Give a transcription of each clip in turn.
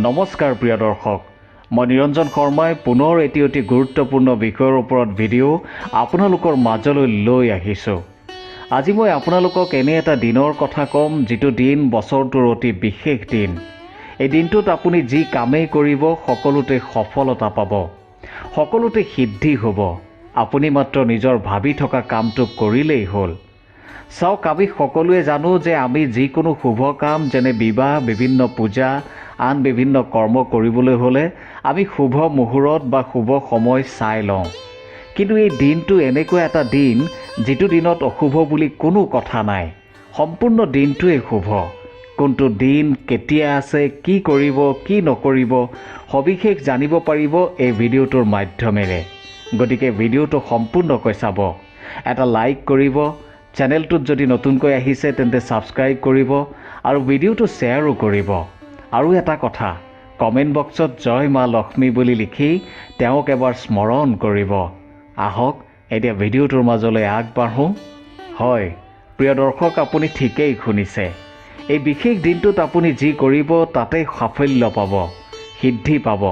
নমস্কাৰ প্ৰিয় দৰ্শক, মই নিৰঞ্জন শৰ্মাই পুনৰ এটি অতি গুৰুত্বপূৰ্ণ বিষয়ৰ ওপৰত ভিডিঅ' আপোনালোকৰ মাজলৈ লৈ আহিছোঁ। আজি মই আপোনালোকক এনে এটা দিনৰ কথা ক'ম, যিটো দিন বছৰটোৰ অতি বিশেষ দিন। এই দিনটোত আপুনি যি কামেই কৰিব সকলোতে সফলতা পাব, সকলোতে সিদ্ধি হ'ব। আপুনি মাত্ৰ নিজৰ ভাবি থকা কামটো কৰিলেই হ'ল। চাওক, আমি সকলোৱে জানো যে আমি যিকোনো শুভ কাম যেনে বিবাহ, বিভিন্ন পূজা, আন বিভিন্ন কৰ্ম কৰিবলৈ হ'লে আমি শুভ মুহূৰ্ত বা শুভ সময় চাই লওঁ। কিন্তু এই দিনটো এনেকুৱা এটা দিন যিটো দিনত অশুভ বুলি কোনো কথা নাই। সম্পূৰ্ণ দিনটোৱেই শুভ। কোনটো দিন, কেতিয়া আছে, কি কৰিব, কি নকৰিব, সবিশেষ জানিব পাৰিব এই ভিডিঅ'টোৰ মাধ্যমেৰে। গতিকে ভিডিঅ'টো সম্পূৰ্ণকৈ চাব। এটা লাইক কৰিব, চেনেলটোত যদি নতুনকৈ আহিছে তেন্তে ছাবস্ক্ৰাইব কৰিব আৰু ভিডিঅ'টো শ্বেয়াৰো কৰিব। আৰু এটা কথা, কমেণ্ট বক্সত জয় মা লক্ষ্মী বুলি লিখি তেওঁক এবাৰ স্মৰণ কৰিব। আহক এতিয়া ভিডিঅ'টোৰ মাজলৈ আগবাঢ়োঁ। হয় প্ৰিয় দৰ্শক, আপুনি ঠিকেই শুনিছে। এই বিশেষ দিনটোত আপুনি যি কৰিব তাতেই সাফল্য পাব, সিদ্ধি পাব।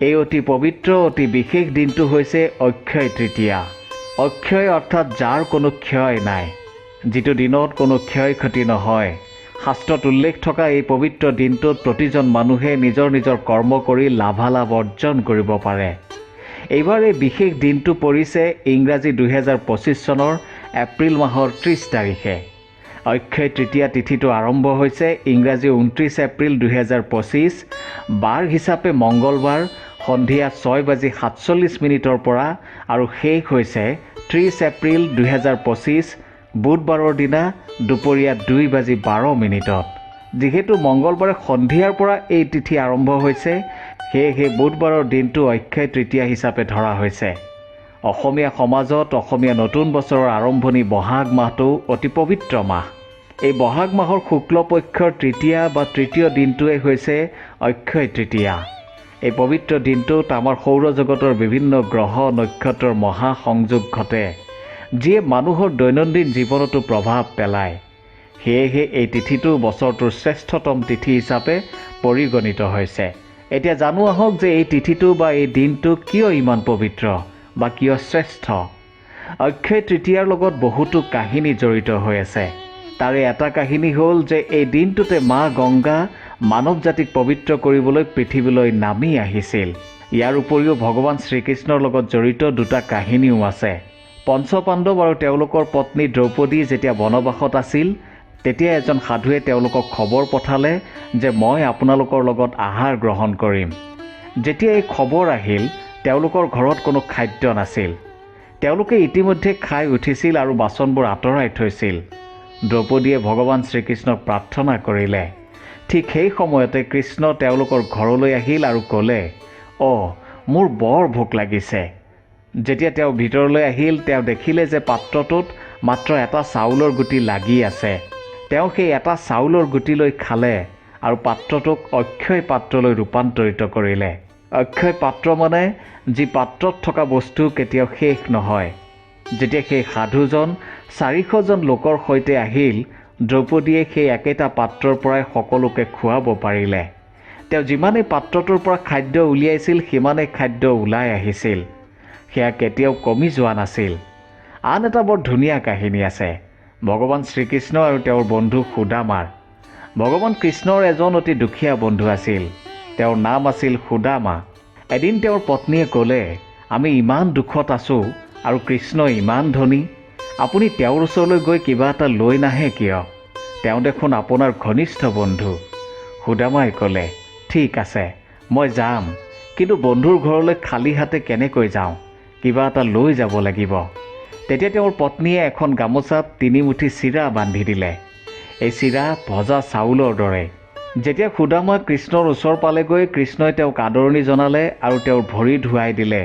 এই অতি পবিত্ৰ, অতি বিশেষ দিনটো হৈছে অক্ষয় তৃতীয়া। অক্ষয় অৰ্থাৎ যাৰ কোনো ক্ষয় নাই, যিটো দিনত কোনো ক্ষয় ক্ষতি নহয়। শাস্ত্ৰত উল্লেখ থকা এই পবিত্ৰ দিনটোত প্ৰতিজন মানুহে নিজৰ নিজৰ কৰ্ম কৰি লাভালাভ অৰ্জন কৰিব পাৰে। এইবাৰ এই বিশেষ দিনটো পৰিছে ইংৰাজী 2025 চনৰ এপ্ৰিল মাহৰ 30 তাৰিখে। অক্ষয় তৃতীয়া তিথিটো আৰম্ভ হৈছে ইংৰাজী 29 এপ্ৰিল 2025, বাৰ হিচাপে মংগলবাৰ সন্ধিয়া 6:47 পৰা আৰু শেষ হৈছে 30 এপ্ৰিল 2025 বুধবাৰৰ দিনা দুপৰীয়া 2:12। যিহেতু মংগলবাৰে সন্ধিয়াৰ পৰা এই তিথি আৰম্ভ হৈছে, সেয়েহে বুধবাৰৰ দিনটো অক্ষয় তৃতীয়া হিচাপে ধৰা হৈছে। অসমীয়া সমাজত অসমীয়া নতুন বছৰৰ আৰম্ভণি বহাগ মাহটো অতি পবিত্ৰ মাহ। এই বহাগ মাহৰ শুক্লপক্ষৰ তৃতীয়া বা তৃতীয় দিনটোৱে হৈছে অক্ষয় তৃতীয়া। এই পবিত্ৰ দিনটোত আমাৰ সৌৰজগতৰ বিভিন্ন গ্ৰহ নক্ষত্ৰৰ মহাসংযোগ ঘটে, যিয়ে মানুহৰ দৈনন্দিন জীৱনতো প্ৰভাৱ পেলায়। সেয়েহে এই তিথিটো বছৰটোৰ শ্ৰেষ্ঠতম তিথি হিচাপে পৰিগণিত হৈছে। এতিয়া জানো আহক যে এই তিথিটো বা এই দিনটো কিয় ইমান পবিত্ৰ বা কিয় শ্ৰেষ্ঠ। অক্ষয় তৃতীয়াৰ লগত বহুতো কাহিনী জড়িত হৈ আছে। তাৰে এটা কাহিনী হ'ল যে এই দিনটোতে মা গংগা মানৱ জাতিক পবিত্ৰ কৰিবলৈ পৃথিৱীলৈ নামি আহিছিল। ইয়াৰ উপৰিও ভগৱান শ্ৰীকৃষ্ণৰ লগত জড়িত দুটা কাহিনীও আছে। পঞ্চপাণ্ডৱ আৰু তেওঁলোকৰ পত্নী দ্ৰৌপদী যেতিয়া বনবাসত আছিল, তেতিয়া এজন সাধুৱে তেওঁলোকক খবৰ পঠালে যে মই আপোনালোকৰ লগত আহাৰ গ্ৰহণ কৰিম। যেতিয়া এই খবৰ আহিল, তেওঁলোকৰ ঘৰত কোনো খাদ্য নাছিল। তেওঁলোকে ইতিমধ্যে খাই উঠিছিল আৰু বাচনবোৰ আঁতৰাই থৈছিল। দ্ৰৌপদীয়ে ভগৱান শ্ৰীকৃষ্ণক প্ৰাৰ্থনা কৰিলে। ঠিক সেই সময়তে কৃষ্ণ তেওঁলোকৰ ঘৰলৈ আহিল আৰু ক'লে, মোৰ বৰ ভোক লাগিছে। যেতিয়া তেওঁ ভিতৰলৈ আহিল, তেওঁ দেখিলে যে পাত্ৰটোত মাত্ৰ এটা চাউলৰ গুটি লাগি আছে। তেওঁ সেই এটা চাউলৰ গুটি লৈ খালে আৰু পাত্ৰটোক অক্ষয় পাত্ৰলৈ ৰূপান্তৰিত কৰিলে। অক্ষয় পাত্ৰ মানে যি পাত্ৰত থকা বস্তু কেতিয়াও শেষ নহয়। যেতিয়া সেই সাধুজন 400জন লোকৰ সৈতে আহিল, দ্ৰৌপদীয়ে সেই একেটা পাত্ৰৰ পৰাই সকলোকে খুৱাব পাৰিলে। তেওঁ যিমানেই পাত্ৰটোৰ পৰা খাদ্য উলিয়াইছিল, সিমানেই খাদ্য ওলাই আহিছিল। সেয়া কেতিয়াও কমি যোৱা নাছিল। আন এটা বৰ ধুনীয়া কাহিনী আছে ভগৱান শ্ৰীকৃষ্ণ আৰু তেওঁৰ বন্ধু সুদামাৰ। ভগৱান কৃষ্ণৰ এজন অতি দুখীয়া বন্ধু আছিল। তেওঁৰ নাম আছিল সুদামা। এদিন তেওঁৰ পত্নীয়ে ক'লে, আমি ইমান দুখত আছোঁ আৰু কৃষ্ণ ইমান ধনী, আপুনি তেওঁৰ ওচৰলৈ গৈ কিবা এটা লৈ নাহে কিয়? তেওঁ দেখোন আপোনাৰ ঘনিষ্ঠ বন্ধু। সুদামাই ক'লে, ঠিক আছে, মই যাম, কিন্তু বন্ধুৰ ঘৰলৈ খালী হাতে কেনেকৈ যাওঁ? কিবা এটা লৈ যাব লাগিব। তেতিয়া তেওঁৰ পত্নীয়ে এখন গামোচাত 3 মুঠি চিৰা বান্ধি দিলে। এই চিৰা ভজা চাউলৰ দৰে। যেতিয়া সুদামা কৃষ্ণৰ ওচৰ পালেগৈ, কৃষ্ণই তেওঁক আদৰণি জনালে আৰু তেওঁৰ ভৰি ধুৱাই দিলে।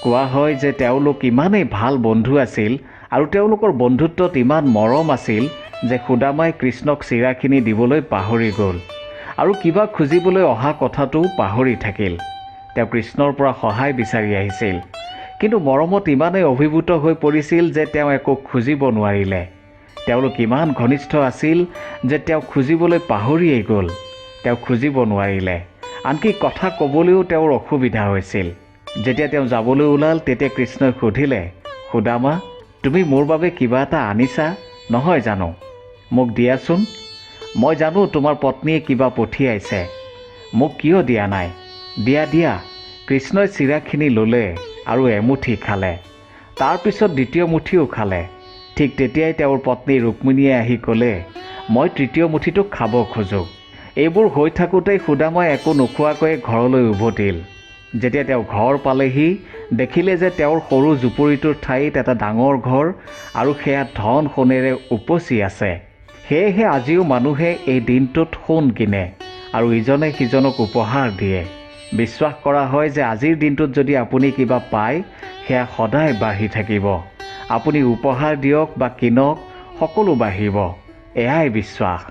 কোৱা হয় যে তেওঁলোক ইমানেই ভাল বন্ধু আছিল আৰু তেওঁলোকৰ বন্ধুত্বত ইমান মৰম আছিল যে সুদামাই কৃষ্ণক চিৰাখিনি দিবলৈ পাহৰি গ'ল আৰু কিবা খুজিবলৈ অহা কথাটোও পাহৰি থাকিল। তেওঁ কৃষ্ণৰ পৰা সহায় বিচাৰি আহিছিল, কিন্তু মৰমত ইমানেই অভিভূত হৈ পৰিছিল যে তেওঁ একো খুজিব নোৱাৰিলে। তেওঁলোক ইমান ঘনিষ্ঠ আছিল যে তেওঁ খুজিবলৈ পাহৰিয়েই গ'ল। তেওঁ খুজিব নোৱাৰিলে আনকি কথা ক'বলৈও তেওঁৰ অসুবিধা হৈছিল। যেতিয়া তেওঁ যাবলৈ ওলাল তেতিয়া কৃষ্ণই সুধিলে, সুদামা, তুমি মোৰ বাবে কিবা এটা আনিছা নহয় জানো? মোক দিয়াচোন। মই জানো তোমাৰ পত্নীয়ে কিবা পঠিয়াইছে। মোক কিয় দিয়া নাই? দিয়া দিয়া। কৃষ্ণই চিৰাখিনি ল'লে আৰু এমুঠি খালে। তাৰপিছত দ্বিতীয় মুঠিও খালে। ঠিক তেতিয়াই তেওঁৰ পত্নী ৰুক্মিণীয়ে আহি ক'লে, মই তৃতীয় মুঠিটো খাব খোজোঁ। এইবোৰ হৈ থাকোঁতেই সুদামাই একো নোখোৱাকৈয়ে ঘৰলৈ উভতিল। যেতিয়া তেওঁ ঘৰ পালেহি দেখিলে যে তেওঁৰ সৰু জুপুৰিটোৰ ঠাইত এটা ডাঙৰ ঘৰ আৰু সেয়া ধন সোণেৰে উপচি আছে। সেয়েহে আজিও মানুহে এই দিনটোত সোণ কিনে আৰু ইজনে সিজনক উপহাৰ দিয়ে। বিশ্বাস কৰা হয় যে আজিৰ দিনটোত যদি আপুনি কিবা পায় সেয়া সদায় বাঢ়ি থাকিব। আপুনি উপহাৰ দিয়ক বা কিনক, সকলো বাঢ়িব। এয়াই বিশ্বাস।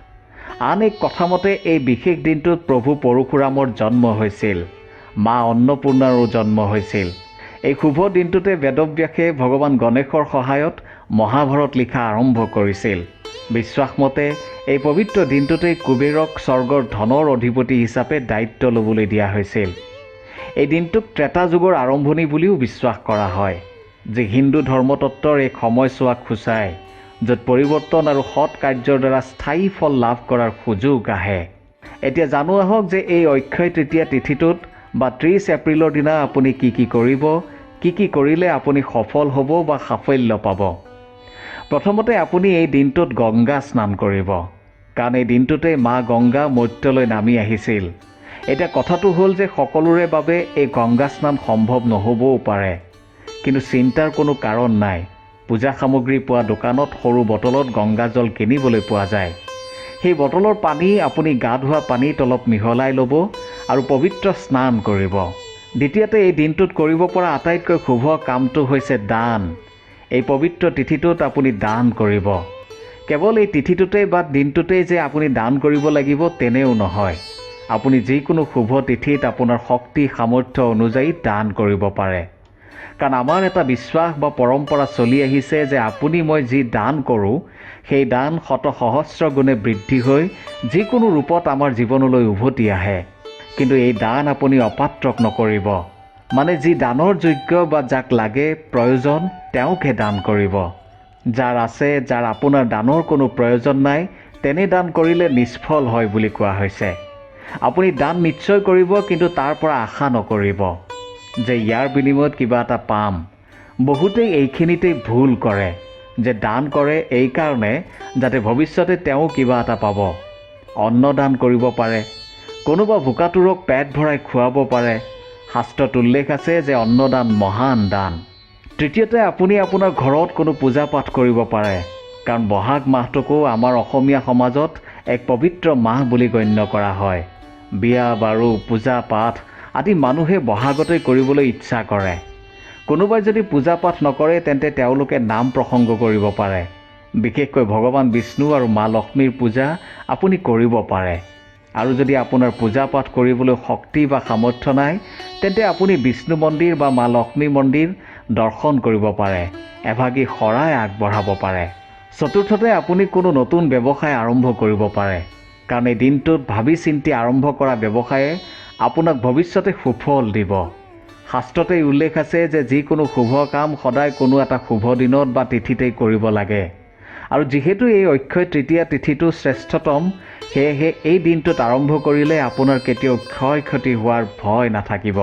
আন এক কথামতে এই বিশেষ দিনটোত প্ৰভু পৰশুৰামৰ জন্ম হৈছিল। মা অন্নপূৰ্ণাৰো জন্ম হৈছিল। এই শুভ দিনটোতে বেদব্যাসে ভগৱান গণেশৰ সহায়ত মহাভাৰত লিখা আৰম্ভ কৰিছিল। বিশ্বাসমতে এই পবিত্ৰ দিনটোতেই কুবেৰক স্বৰ্গৰ ধনৰ অধিপতি হিচাপে দায়িত্ব ল'বলৈ দিয়া হৈছিল। এই দিনটোক ত্ৰেতা যুগৰ আৰম্ভণি বুলিও বিশ্বাস কৰা হয়, যি হিন্দু ধৰ্মতত্বৰ এক সময়ছোৱাক সূচায়, য'ত পৰিৱৰ্তন আৰু সৎ কাৰ্যৰ দ্বাৰা স্থায়ী ফল লাভ কৰাৰ সুযোগ আহে। এতিয়া জানো আহক যে এই অক্ষয় তৃতীয়া তিথিটোত বা 30 এপ্ৰিলৰ দিনা আপুনি কি কৰিব, কি কৰিলে আপুনি সফল হ'ব বা সাফল্য পাব। প্ৰথমতে আপুনি এই দিনটোত গংগা স্নান কৰিব, কাৰণ এই দিনটোতেই মা গংগা মৰ্ত্যলৈ নামি আহিছিল। এতিয়া কথাটো হ'ল যে সকলোৰে বাবে এই গংগা স্নান সম্ভৱ নহ'বও পাৰে, কিন্তু চিন্তাৰ কোনো কাৰণ নাই। পূজা সামগ্ৰী পোৱা দোকানত সৰু বটলত গংগা জল কিনিবলৈ পোৱা যায়। সেই বটলৰ পানী আপুনি গা ধোৱা পানীত অলপ মিহলাই ল'ব আৰু পবিত্ৰ স্নান কৰিব। দ্বিতীয়তে এই দিনটোত কৰিব পৰা আটাইতকৈ শুভ কামটো হৈছে দান। এই পবিত্ৰ তিথিটোত আপুনি দান কৰিব। কেৱল এই তিথিটোতেই বা দিনটোতেই যে আপুনি দান কৰিব লাগিব তেনেও নহয়। আপুনি যিকোনো শুভ তিথিত আপোনাৰ শক্তি সামৰ্থ্য অনুযায়ী দান কৰিব পাৰে। কাৰণ আমাৰ এটা বিশ্বাস বা পৰম্পৰা চলি আহিছে যে আপুনি মই যি দান কৰোঁ সেই দান শত সহস্ৰ গুণে বৃদ্ধি হৈ যিকোনো ৰূপত আমাৰ জীৱনলৈ উভতি আহে। কিন্তু এই দান আপুনি অপাত্ৰক নকৰিব। মানে যি দানৰ যোগ্য বা যাক লাগে প্ৰয়োজন তেওঁকহে দান কৰিব। যাৰ আছে, যাৰ আপোনাৰ দানৰ কোনো প্ৰয়োজন নাই, তেনে দান কৰিলে নিষ্ফল হয় বুলি কোৱা হৈছে। আপুনি দান নিশ্চয় কৰিব, কিন্তু তাৰ পৰা আশা নকৰিব যে ইয়াৰ বিনিময়ত কিবা এটা পাম। বহুতেই এইখিনিতেই ভুল কৰে যে দান কৰে এই কাৰণে যাতে ভৱিষ্যতে তেওঁ কিবা এটা পাব। অন্ন দান কৰিব পাৰে, কোনোবা ভোকাতুৰক পেট ভৰাই খুৱাব পাৰে। শাস্ত্ৰত উল্লেখ আছে যে অন্নদান মহান দান। তৃতীয়তে আপুনি আপোনাৰ ঘৰত কোনো পূজা পাঠ কৰিব পাৰে, কাৰণ বহাগ মাহটোকো আমাৰ অসমীয়া সমাজত এক পবিত্ৰ মাহ বুলি গণ্য কৰা হয়। বিয়া বাৰু পূজা পাঠ আদি মানুহে বহাগতেই কৰিবলৈ ইচ্ছা কৰে। কোনোবাই যদি পূজা পাঠ নকৰে তেন্তে তেওঁলোকে নাম প্ৰসংগ কৰিব পাৰে। বিশেষকৈ ভগৱান বিষ্ণু আৰু মা লক্ষ্মীৰ পূজা আপুনি কৰিব পাৰে। আৰু যদি আপোনাৰ পূজা পাঠ কৰিবলৈ শক্তি বা সামৰ্থ্য নাই তেন্তে আপুনি বিষ্ণু মন্দিৰ বা মা লক্ষ্মী মন্দিৰ দৰ্শন কৰিব পাৰে, এভাগী শৰাই আগবঢ়াব পাৰে। চতুৰ্থতে আপুনি কোনো নতুন ব্যৱসায় আৰম্ভ কৰিব পাৰে, কাৰণ এই দিনটোত ভাবি চিন্তি আৰম্ভ কৰা ব্যৱসায়ে আপোনাক ভৱিষ্যতে সুফল দিব। শাস্ত্ৰতেই উল্লেখ আছে যে যিকোনো শুভ কাম সদায় কোনো এটা শুভ দিনত বা তিথিতেই কৰিব লাগে। আৰু যিহেতু এই অক্ষয় তৃতীয়া তিথিটো শ্ৰেষ্ঠতম, সেয়েহে এই দিনটোত আৰম্ভ কৰিলে আপোনাৰ কেতিয়াও ক্ষয় ক্ষতি হোৱাৰ ভয় নাথাকিব।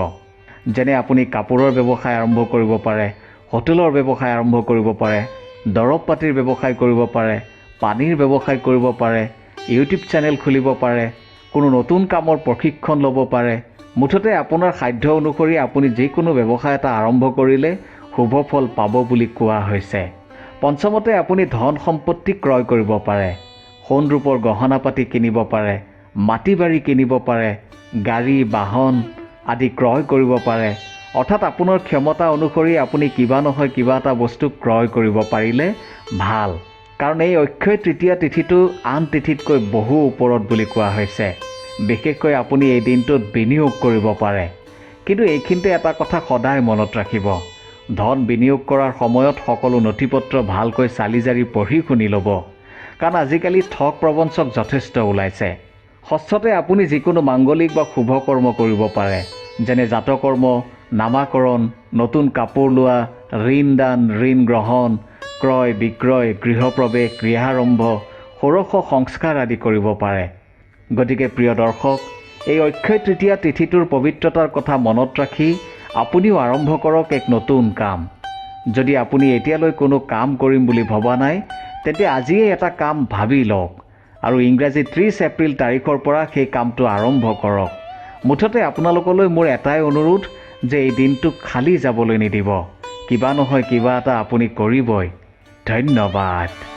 যেনে আপুনি কাপোৰৰ ব্যৱসায় আৰম্ভ কৰিব পাৰে, হোটেলৰ ব্যৱসায় আৰম্ভ কৰিব পাৰে, দৰৱ পাতিৰ ব্যৱসায় কৰিব পাৰে, পানীৰ ব্যৱসায় কৰিব পাৰে, ইউটিউব চেনেল খুলিব পাৰে, কোনো নতুন কামৰ প্ৰশিক্ষণ ল'ব পাৰে। মুঠতে আপোনাৰ সাধ্য অনুসৰি আপুনি যিকোনো ব্যৱসায় এটা আৰম্ভ কৰিলে শুভ ফল পাব বুলি কোৱা হৈছে। পঞ্চমতে আপুনি ধন সম্পত্তি ক্ৰয় কৰিব পাৰে। সোণ ৰূপৰ গহনা পাতি কিনিব পাৰে, মাটি বাৰী কিনিব পাৰে, গাড়ী বাহন আদি ক্ৰয় কৰিব পাৰে। অৰ্থাৎ আপোনাৰ ক্ষমতা অনুসৰি আপুনি কিবা নহয় কিবা এটা বস্তু ক্ৰয় কৰিব পাৰিলে ভাল। কাৰণ এই অক্ষয় তৃতীয়া তিথিটো আন তিথিতকৈ বহু ওপৰত বুলি কোৱা হৈছে। বিশেষকৈ আপুনি এই দিনটোত বিনিয়োগ কৰিব পাৰে। কিন্তু এইখিনিতে এটা কথা সদায় মনত ৰাখিব, ধন বিনিয়োগ কৰাৰ সময়ত সকলো নথিপত্ৰ ভালকৈ চালি জাৰি পঢ়ি শুনি ল'ব। কাৰণ আজিকালি ঠগ প্ৰবঞ্চক যথেষ্ট ওলাইছে। ষষ্ঠতে আপুনি যিকোনো মাংগলিক বা শুভ কৰ্ম কৰিব পাৰে, যেনে জাতকৰ্ম, নামাকৰণ, নতুন কাপোৰ লোৱা, ঋণ দান, ঋণ গ্ৰহণ, ক্ৰয় বিক্ৰয়, গৃহপ্ৰৱেশ, গৃহাৰম্ভ, ষোড়শ সংস্কাৰ আদি কৰিব পাৰে। গতিকে প্ৰিয় দৰ্শক, এই অক্ষয় তৃতীয়া তিথিটোৰ পবিত্ৰতাৰ কথা মনত ৰাখি আপুনিও আৰম্ভ কৰক এক নতুন কাম। যদি আপুনি এতিয়ালৈ কোনো কাম কৰিম বুলি ভবা নাই, তেন্তে আজিয়ে এটা কাম ভাবি লওক আৰু ইংৰাজী 30 এপ্ৰিল তাৰিখৰ পৰা সেই কামটো আৰম্ভ কৰক। মুঠতে আপোনালোকলৈ মোৰ এটাই অনুৰোধ যে এই দিনটো খালী যাবলৈ নিদিব। কিবা নহয় কিবা এটা আপুনি কৰিবই। ধন্যবাদ।